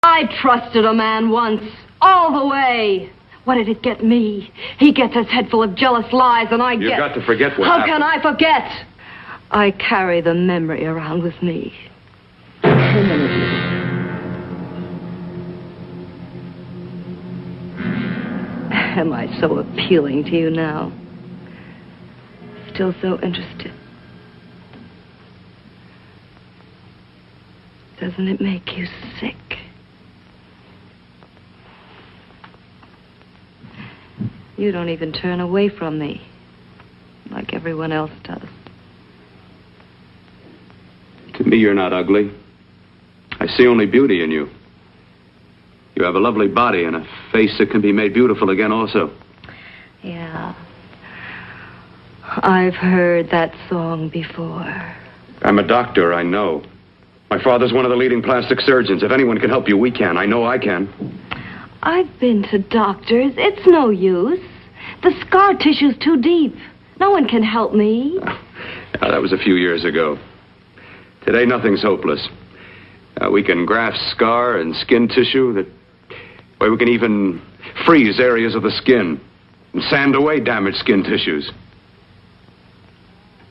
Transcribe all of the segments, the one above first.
I trusted a man once, all the way. What did it get me? He gets his head full of jealous lies, and I get... You've got to forget what How happened. can I forget? I carry the memory around with me. Am I so appealing to you now? Still so interested? Doesn't it make you sick? You don't even turn away from me, like everyone else does. To me, you're not ugly. I see only beauty in you. You have a lovely body and a face that can be made beautiful again also. Yeah. I've heard that song before. I'm a doctor, I know. My father's one of the leading plastic surgeons. If anyone can help you, we can. I know I can. I've been to doctors. It's no use. The scar tissue's too deep. No one can help me. That was a few years ago. Today, nothing's hopeless. We can graft scar and skin tissue. We can even freeze areas of the skin and sand away damaged skin tissues.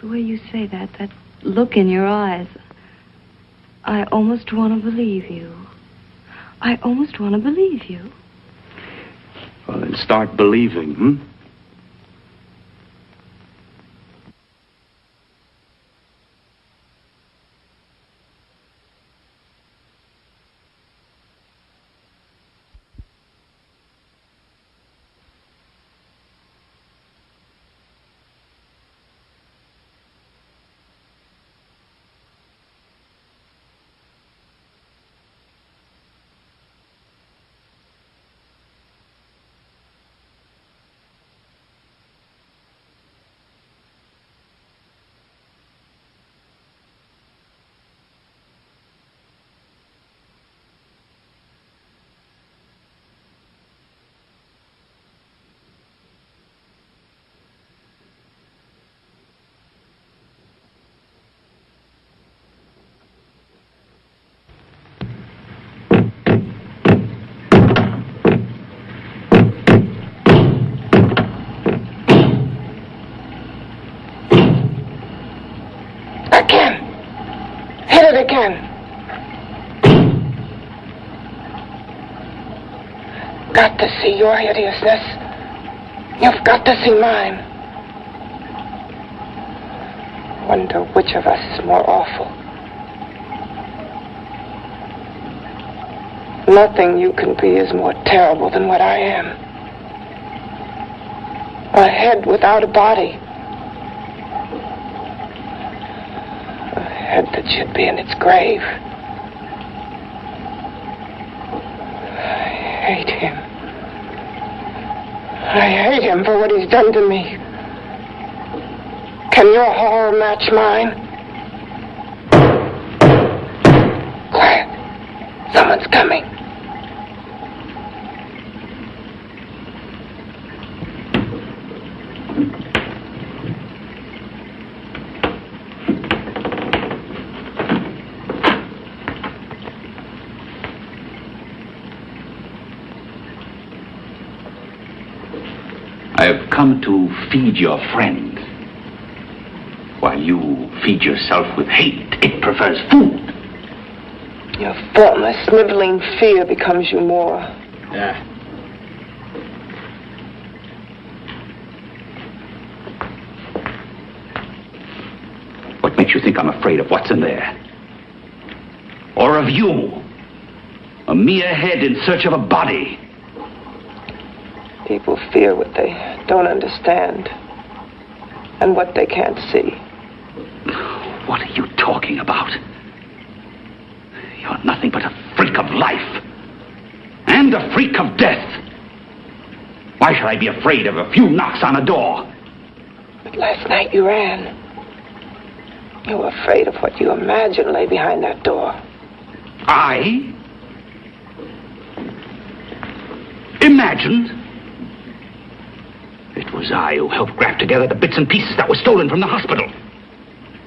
The way you say that look in your eyes, I almost want to believe you. I almost want to believe you. Well, then start believing, hmm? Again. Got to see your hideousness. You've got to see mine. Wonder which of us is more awful. Nothing you can be is more terrible than what I am. A head without a body. Head that should be in its grave. I hate him. I hate him for what he's done to me. Can your horror match mine? Quiet. Someone's coming. I have come to feed your friend. While you feed yourself with hate, it prefers food. Your formless, sniveling fear becomes you more. Yeah. What makes you think I'm afraid of what's in there? Or of you? A mere head in search of a body. People fear what they don't understand and what they can't see. What are you talking about? You're nothing but a freak of life and a freak of death. Why should I be afraid of a few knocks on a door? But last night you ran. You were afraid of what you imagined lay behind that door. I? Imagined? It was I who helped graft together the bits and pieces that were stolen from the hospital.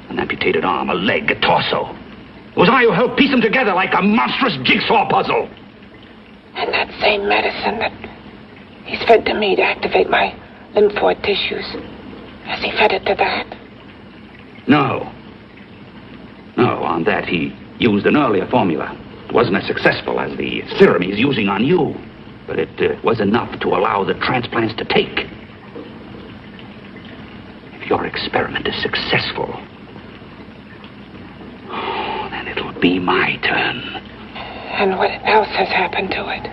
An amputated arm, a leg, a torso. It was I who helped piece them together like a monstrous jigsaw puzzle. And that same medicine that he's fed to me to activate my lymphoid tissues. Has he fed it to that? No. No, on that he used an earlier formula. It wasn't as successful as the serum he's using on you, but it was enough to allow the transplants to take. If your experiment is successful, then it'll be my turn. And what else has happened to it?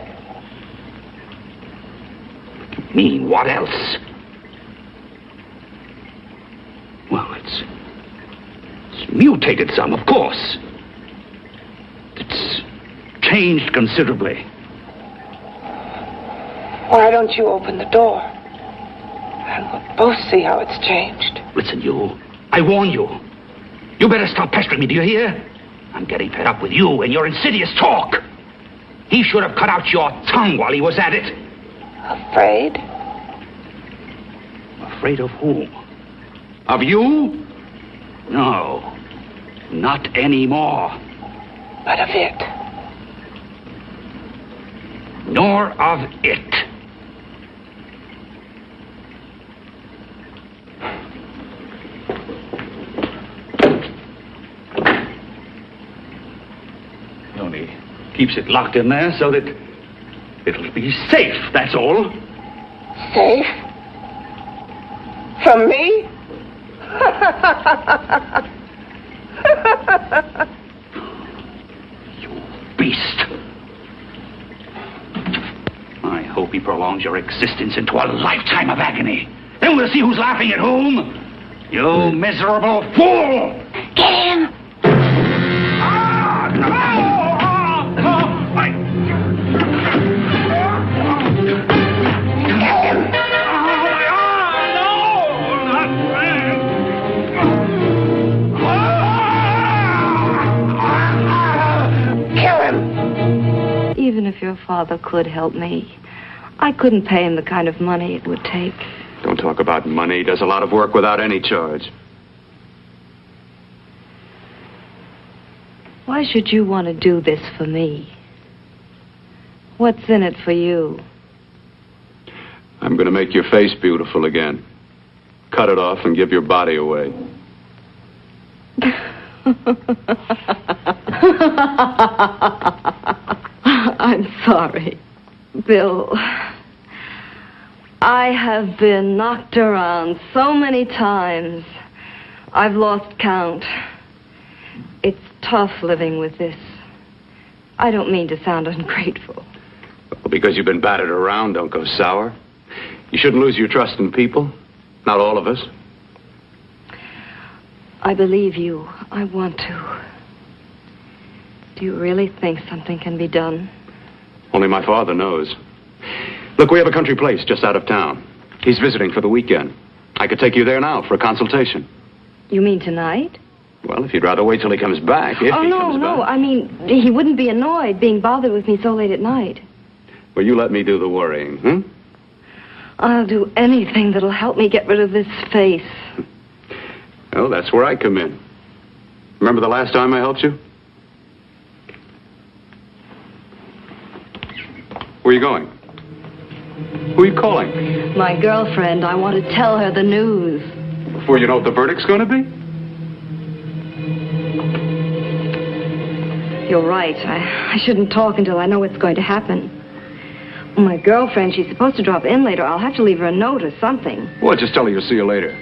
What do you mean, what else? Well, it's mutated some, of course. It's changed considerably. Why don't you open the door? And we'll both see how it's changed. Listen, you. I warn you. You better stop pestering me, do you hear? I'm getting fed up with you and your insidious talk. He should have cut out your tongue while he was at it. Afraid? Afraid of whom? Of you? No. Not anymore. But of it. Nor of it. He only keeps it locked in there so that it'll be safe, that's all. Safe? From me? You beast. I hope he prolongs your existence into a lifetime of agony. Then we'll see who's laughing at whom. You miserable fool! Get him! Ah, no! Even if your father could help me, I couldn't pay him the kind of money it would take. Don't talk about money. He does a lot of work without any charge. Why should you want to do this for me? What's in it for you? I'm going to make your face beautiful again. Cut it off and give your body away. I'm sorry, Bill. I have been knocked around so many times. I've lost count. It's tough living with this. I don't mean to sound ungrateful. Well, because you've been battered around, don't go sour. You shouldn't lose your trust in people. Not all of us. I believe you. I want to. Do you really think something can be done? Only my father knows. Look, we have a country place just out of town. He's visiting for the weekend. I could take you there now for a consultation. You mean tonight? Well, if you'd rather wait till he comes back, if he comes no. back. I mean, he wouldn't be annoyed being bothered with me so late at night. Well, you let me do the worrying, hmm? I'll do anything that'll help me get rid of this face. Well, that's where I come in. Remember the last time I helped you? Where are you going? Who are you calling? My girlfriend. I want to tell her the news. Before you know what the verdict's going to be? You're right. I shouldn't talk until I know what's going to happen. Well, my girlfriend, she's supposed to drop in later. I'll have to leave her a note or something. Well, just tell her you'll see you later.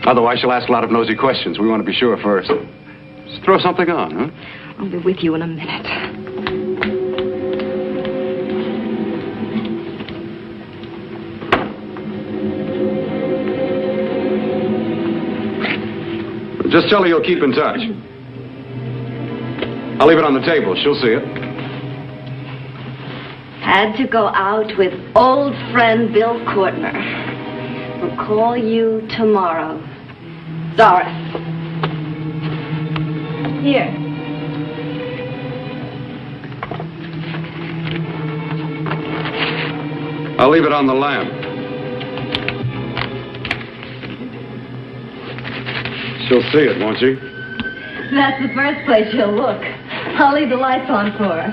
Otherwise, she'll ask a lot of nosy questions. We want to be sure first. Just throw something on, huh? I'll be with you in a minute. Just tell her you'll keep in touch. I'll leave it on the table. She'll see it. Had to go out with old friend Bill Cortner. We'll call you tomorrow. Doris. Here. I'll leave it on the lamp. She'll see it, won't she? That's the first place she'll look. I'll leave the lights on for her.